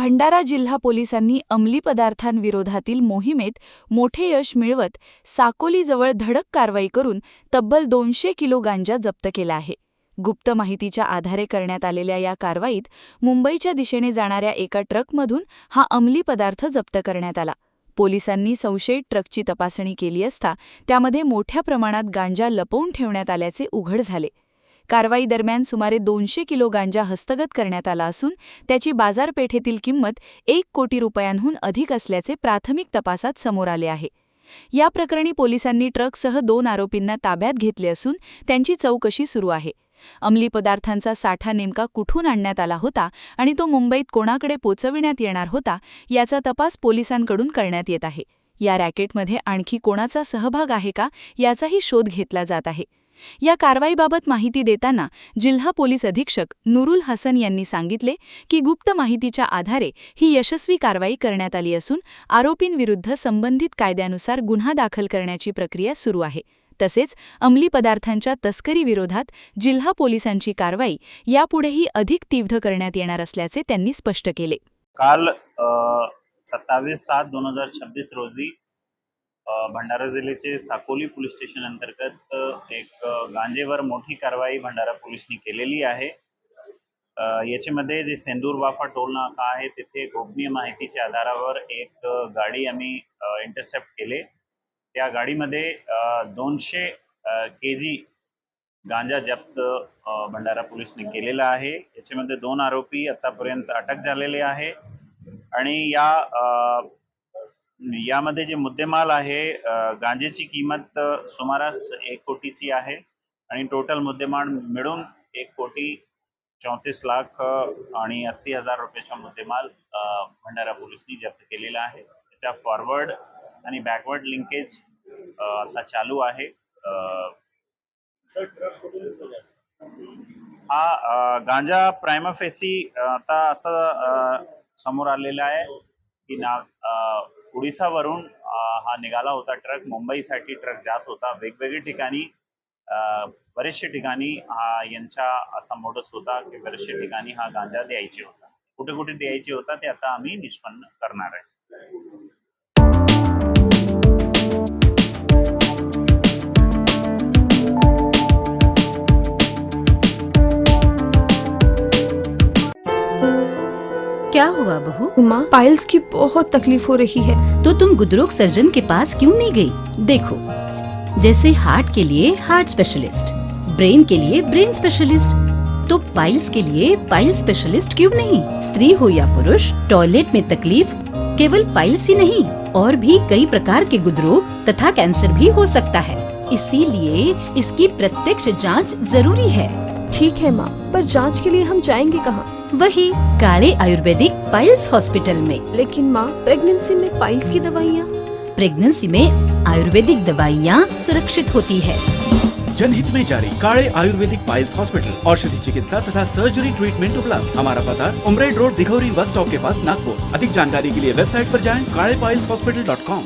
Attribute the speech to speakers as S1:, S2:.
S1: भंडारा जिल्हा पोलिसांनी अंमली पदार्थांविरोधातील मोहिमेत मोठे यश मिळवत साकोलीजवळ धडक कारवाई करून तब्बल 200 किलो गांजा जप्त केला आहे. गुप्त माहितीच्या आधारे करण्यात आलेल्या या कारवाईत मुंबईच्या दिशेने जाणाऱ्या एका ट्रकमधून हा अंमली पदार्थ जप्त करण्यात आला. पोलिसांनी संशयित ट्रकची तपासणी केली असता त्यामध्ये मोठ्या प्रमाणात गांजा लपवून ठेवण्यात आल्याचे उघड झाले. कारवाई दरम्यान सुमारे 200 किलो गांजा हस्तगत करण्यात आला असून त्याची बाजारपेठेतील किंमत 1 कोटी रुपयांहून अधिक असल्याचे प्राथमिक तपासात समोर आले आहे. या प्रकरणी पोलिसांनी ट्रकसह 2 आरोपींना ताब्यात घेतले असून त्यांची चौकशी सुरू आहे. अंमली पदार्थांचा साठा नेमका कुठून आणण्यात आला होता आणि तो मुंबईत कोणाकडे पोचविण्यात येणार होता याचा तपास पोलिसांकडून करण्यात येत आहे. या रॅकेटमध्ये आणखी कोणाचा सहभाग आहे का याचाही शोध घेतला जात आहे. या कारवाईबाबत माहिती देताना जिल्हा पोलीस अधीक्षक नुरुल हसन यांनी सांगितले की गुप्त माहितीच्या आधारे ही यशस्वी कारवाई करण्यात आली असून आरोपींविरुद्ध संबंधित कायद्यानुसार गुन्हा दाखल करण्याची प्रक्रिया सुरू आहे. तसेच अंमली पदार्थांच्या तस्करीविरोधात जिल्हा पोलिसांची कारवाई यापुढेही अधिक तीव्र करण्यात येणार असल्याचे त्यांनी स्पष्ट केले.
S2: काल 27/7/2026 रोजी भंडारा जिल्ह्याचे साकोली पोलीस स्टेशन अंतर्गत एक गांजेवर मोठी कारवाई भंडारा पोलिसनी केलेली आहे. याच्यामध्ये जे सेंदूर वाफा टोल नाका आहे तिथे गोपनीय माहितीच्या आधारावर एक गाडी आम्ही इंटरसेप्ट केले. त्या गाडीमध्ये 200 केजी गांजा जप्त भंडारा पोलिसने केलेला आहे. याच्यामध्ये 2 आरोपी आतापर्यंत अटक झालेले आहे आणि यामध्ये जे मुद्देमाल आहे गांजेची किंमत सुमारास 1 कोटीची आहे आणि टोटल मुद्देमाल मिळून 1,34,80,000 रुपयाचा मुद्देमाल भंडारा पोलिसनी जप्त केलेला आहे. त्याच्या फॉरवर्ड आणि बॅकवर्ड लिंकेज आता चालू आहे. हा गांजा प्रायमा फेसी आता असं समोर आलेला आहे की उडीसावरून हा निघाला होता ट्रक. मुंबईसाठी ट्रक जात होता. वेगवेगळ्या ठिकाणी बरेचशे ठिकाणी हा यांचा असा मोडस होता की बरेचशे ठिकाणी हा गांजा द्यायचे होता. कुठे कुठे द्यायचे होता ते आता आम्ही निष्पन्न करणार आहे.
S3: क्या हुआ बहू?
S4: माँ, पाइल्स की बहुत तकलीफ हो रही है.
S3: तो तुम गुदरोग सर्जन के पास क्यों नहीं गई? देखो, जैसे हार्ट के लिए हार्ट स्पेशलिस्ट, ब्रेन के लिए ब्रेन स्पेशलिस्ट, तो पाइल्स के लिए पाइल स्पेशलिस्ट क्यों नहीं? स्त्री हो या पुरुष, टॉयलेट में तकलीफ केवल पाइल्स ही नहीं और भी कई प्रकार के गुदरोग तथा कैंसर भी हो सकता है. इसीलिए इसकी प्रत्यक्ष जांच जरूरी है.
S4: ठीक है माँ, पर जांच के लिए हम जाएंगे कहाँ?
S3: वही काले आयुर्वेदिक पाइल्स हॉस्पिटल में.
S4: लेकिन माँ, प्रेगनेंसी में पाइल्स की दवाइयाँ?
S3: प्रेगनेंसी में आयुर्वेदिक दवाइयाँ सुरक्षित होती है.
S5: जनहित में जारी काले आयुर्वेदिक पाइल्स हॉस्पिटल, औषधि चिकित्सा तथा सर्जरी ट्रीटमेंट उपलब्ध. हमारा पता उमरेड रोड, दिघौरी बस स्टॉप के पास, नागपुर. अधिक जानकारी के लिए वेबसाइट पर जाएं kalepileshhospital.com.